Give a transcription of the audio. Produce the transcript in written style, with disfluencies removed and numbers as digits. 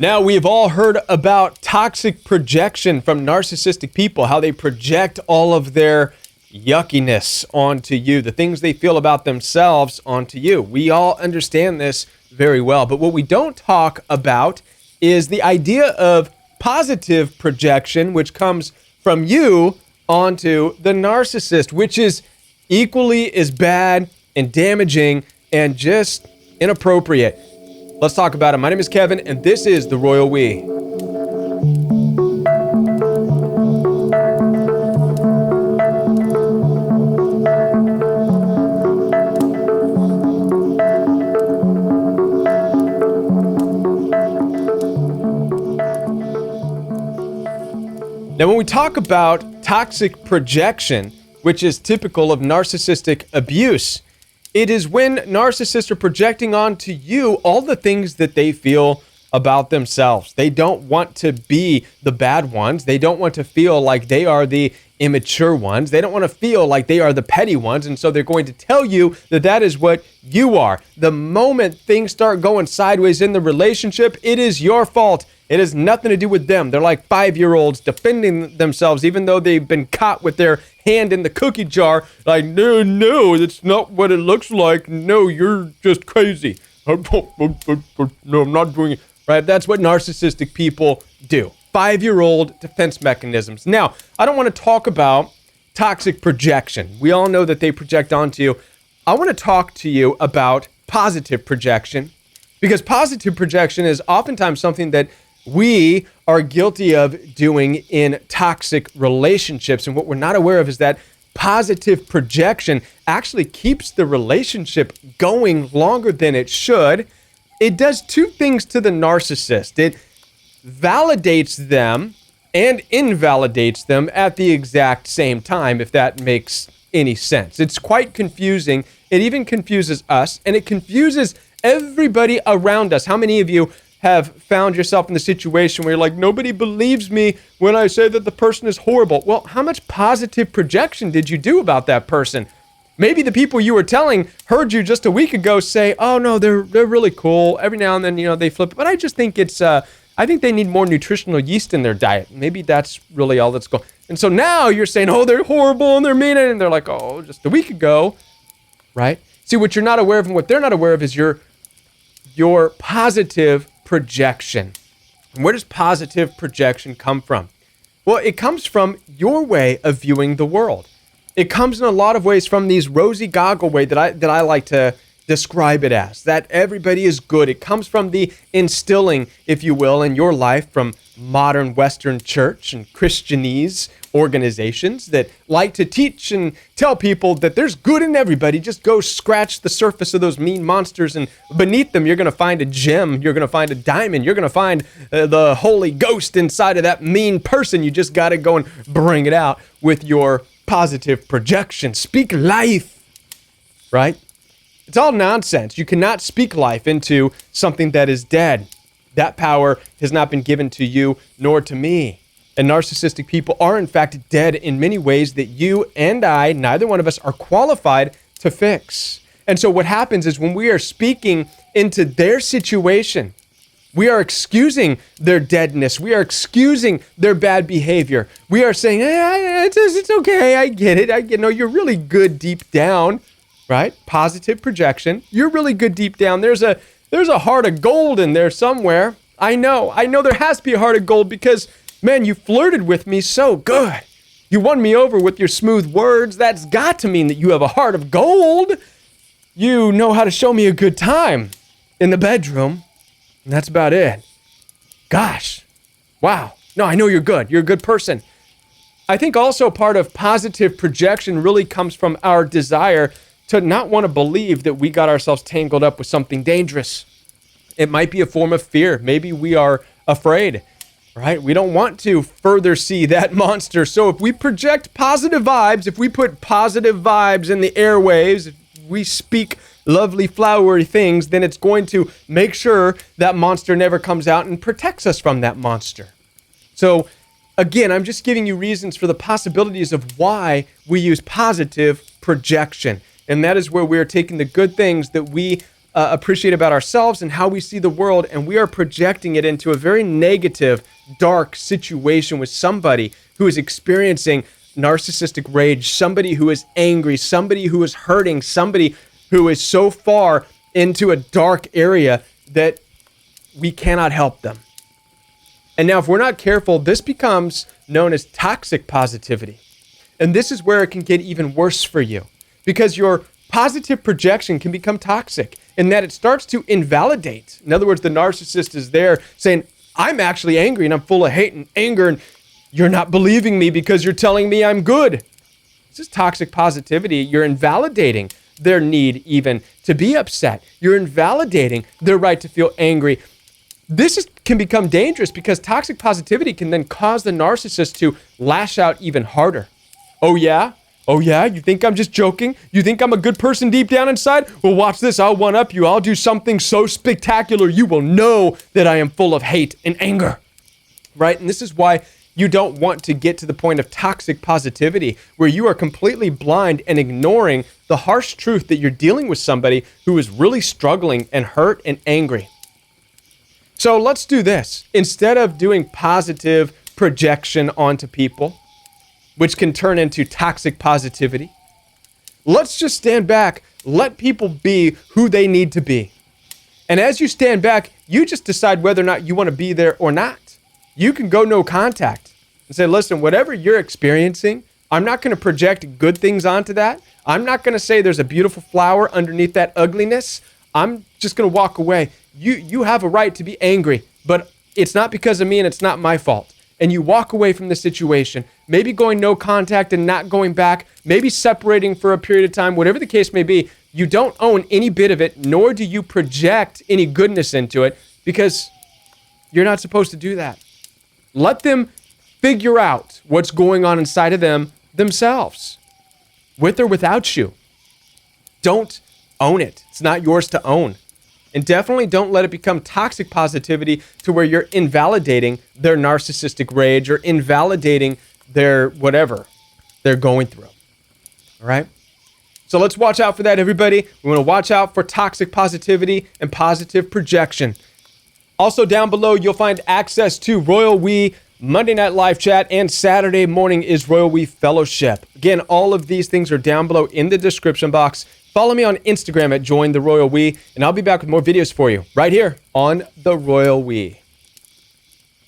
Now, we've all heard about toxic projection from narcissistic people, how they project all of their yuckiness onto you, the things they feel about themselves onto you. We all understand this very well, but what we don't talk about is the idea of positive projection, which comes from you onto the narcissist, which is equally as bad and damaging and just inappropriate. Let's talk about it. My name is Kevin, and this is The Royal We. Now, when we talk about toxic projection, which is typical of narcissistic abuse, it is when narcissists are projecting onto you all the things that they feel about themselves. They don't want to be the bad ones. They don't want to feel like they are the immature ones. They don't want to feel like they are the petty ones. And so they're going to tell you that that is what you are. The moment things start going sideways in the relationship, it is your fault. It has nothing to do with them. They're like 5-year-olds defending themselves, even though they've been caught with their hand in the cookie jar. Like, no, that's not what it looks like. No, you're just crazy. No, I'm not doing it. Right? That's what narcissistic people do. 5-year-old defense mechanisms. Now, I don't want to talk about toxic projection. We all know that they project onto you. I want to talk to you about positive projection, because positive projection is oftentimes something that we are guilty of doing in toxic relationships. And what we're not aware of is that positive projection actually keeps the relationship going longer than it should. It does two things to the narcissist. It validates them and invalidates them at the exact same time, if that makes any sense. It's quite confusing. It even confuses us, and it confuses everybody around us. How many of you have found yourself in the situation where you're like, nobody believes me when I say that the person is horrible? Well, how much positive projection did you do about that person? Maybe the people you were telling heard you just a week ago say, oh no, they're really cool. Every now and then, they flip. But I just think I think they need more nutritional yeast in their diet. Maybe that's really all that's going. And so now you're saying, oh, they're horrible and they're mean. And they're like, oh, just a week ago, right? See, what you're not aware of and what they're not aware of is your positive projection. And where does positive projection come from? Well, it comes from your way of viewing the world. It comes in a lot of ways from these rosy goggle way that I like to describe it as, that everybody is good. It comes from the instilling, if you will, in your life from modern Western church and Christianese organizations that like to teach and tell people that there's good in everybody. Just go scratch the surface of those mean monsters, and beneath them, you're going to find a gem. You're going to find a diamond. You're going to find the Holy Ghost inside of that mean person. You just got to go and bring it out with your positive projection. Speak life, right? It's all nonsense. You cannot speak life into something that is dead. That power has not been given to you nor to me. And narcissistic people are, in fact, dead in many ways that you and I, neither one of us, are qualified to fix. And so what happens is when we are speaking into their situation, we are excusing their deadness. We are excusing their bad behavior. We are saying, it's okay. I get it. No, you're really good deep down, right? Positive projection. You're really good deep down. There's a heart of gold in there somewhere. I know there has to be a heart of gold because, man, you flirted with me so good. You won me over with your smooth words. That's got to mean that you have a heart of gold. You know how to show me a good time in the bedroom. And that's about it. Gosh. Wow. No, I know you're good. You're a good person. I think also part of positive projection really comes from our desire to not want to believe that we got ourselves tangled up with something dangerous. It might be a form of fear. Maybe we are afraid, right? We don't want to further see that monster. So if we project positive vibes, if we put positive vibes in the airwaves, if we speak lovely flowery things, then it's going to make sure that monster never comes out and protects us from that monster. So again, I'm just giving you reasons for the possibilities of why we use positive projection. And that is where we are taking the good things that we appreciate about ourselves and how we see the world, and we are projecting it into a very negative, dark situation with somebody who is experiencing narcissistic rage, somebody who is angry, somebody who is hurting, somebody who is so far into a dark area that we cannot help them. And now, if we're not careful, this becomes known as toxic positivity. And this is where it can get even worse for you, because your positive projection can become toxic in that it starts to invalidate. In other words, the narcissist is there saying, I'm actually angry and I'm full of hate and anger, and you're not believing me because you're telling me I'm good. This is toxic positivity. You're invalidating their need even to be upset. You're invalidating their right to feel angry. This can become dangerous because toxic positivity can then cause the narcissist to lash out even harder. Oh yeah? Oh yeah? You think I'm just joking? You think I'm a good person deep down inside? Well, watch this. I'll one-up you. I'll do something so spectacular you will know that I am full of hate and anger. Right? And this is why you don't want to get to the point of toxic positivity where you are completely blind and ignoring the harsh truth that you're dealing with somebody who is really struggling and hurt and angry. So let's do this. Instead of doing positive projection onto people, which can turn into toxic positivity, let's just stand back, let people be who they need to be. And as you stand back, you just decide whether or not you want to be there or not. You can go no contact and say, listen, whatever you're experiencing, I'm not going to project good things onto that. I'm not going to say there's a beautiful flower underneath that ugliness. I'm just going to walk away. You have a right to be angry, but it's not because of me and it's not my fault. And you walk away from the situation, maybe going no contact and not going back, maybe separating for a period of time, whatever the case may be. You don't own any bit of it, nor do you project any goodness into it, because you're not supposed to do that. Let them figure out what's going on inside of them themselves, with or without you. Don't own it. It's not yours to own. And definitely don't let it become toxic positivity to where you're invalidating their narcissistic rage or invalidating their whatever they're going through. All right? So let's watch out for that, everybody. We want to watch out for toxic positivity and positive projection. Also, down below, you'll find access to Royal We Monday Night Live Chat, and Saturday morning is Royal We Fellowship. Again, all of these things are down below in the description box. Follow me on Instagram at Join the Royal We, and I'll be back with more videos for you right here on the Royal We.